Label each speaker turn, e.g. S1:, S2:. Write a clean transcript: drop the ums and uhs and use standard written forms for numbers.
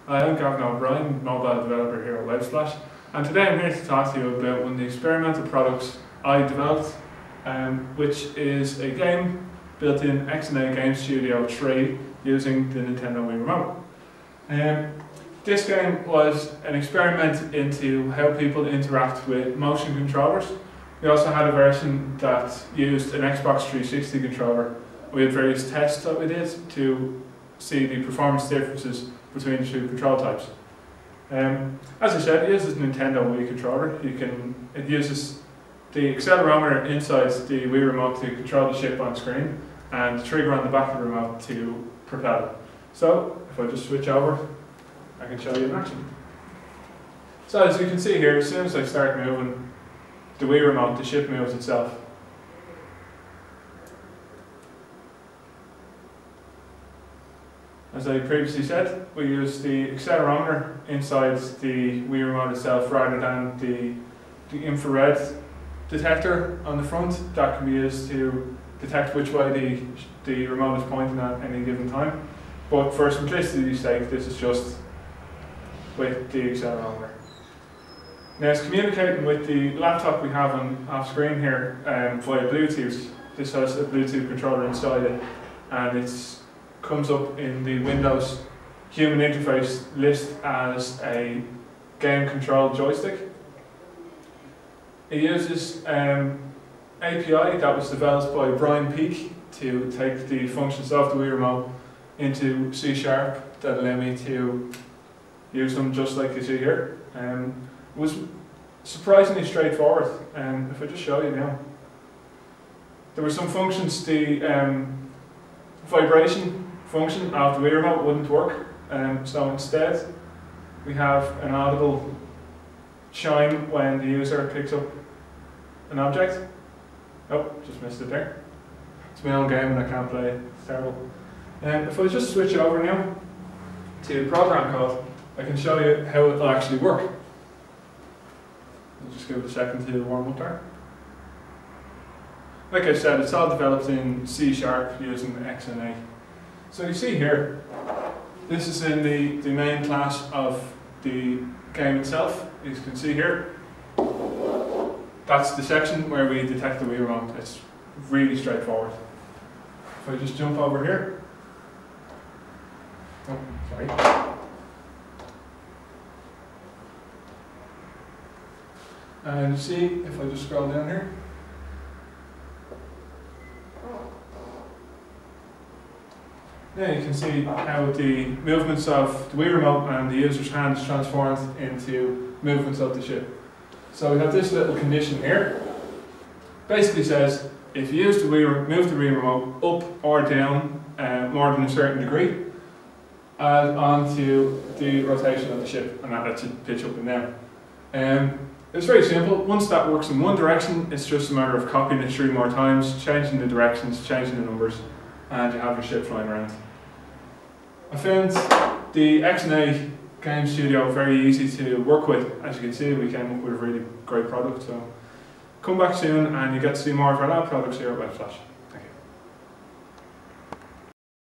S1: I'm Gavin O'Brien, mobile developer here at WebSplash, and today I'm here to talk to you about one of the experimental products I developed, which is a game built in XNA Game Studio 3 using the Nintendo Wii Remote. This game was an experiment into how people interact with motion controllers. We also had a version that used an Xbox 360 controller. We had various tests that we did to see the performance differences between the two control types. As I said, it uses the Nintendo Wii controller. It uses the accelerometer inside the Wii Remote to control the ship on screen, and the trigger on the back of the remote to propel it. So, if I just switch over, I can show you in action. So as you can see here, as soon as I start moving the Wii Remote, the ship moves itself. As I previously said, we use the accelerometer inside the Wii Remote itself rather than the infrared detector on the front that can be used to detect which way the remote is pointing at any given time. But for simplicity's sake, this is just with the accelerometer. Now it's communicating with the laptop we have off screen here via Bluetooth. This has a Bluetooth controller inside it, and it comes up in the Windows human interface list as a game control joystick. It uses API that was developed by Brian Peake to take the functions of the Wii Remote into C# that allow me to use them just like you see here. It was surprisingly straightforward. If I just show you now, there were some functions. The vibration function of the Wii Remote wouldn't work, so instead we have an audible chime when the user picks up an object. Oh, just missed it there. It's my own game and I can't play it. It's terrible. If I just switch over now to program code, I can show you how it will actually work. I'll just give it a second to warm up there. Like I said, it's all developed in C# using XNA. So you see here, this is in the main class of the game itself. As you can see here, that's the section where we detect the Wii Remote. It's really straightforward. If I just jump over here. Oh, sorry. And you see, if I just scroll down here, now you can see how the movements of the Wii Remote and the user's hand is transformed into movements of the ship. So we have this little condition here. Basically says, if you move the Wii Remote up or down more than a certain degree, add on to the rotation of the ship, and that lets it pitch up and down. It's very simple. Once that works in one direction, it's just a matter of copying it 3 more times, changing the directions, changing the numbers, and you have your ship flying around. I found the XNA Game Studio very easy to work with. As you can see, we came up with a really great product. So come back soon and you get to see more of our lab products here at WebSplash.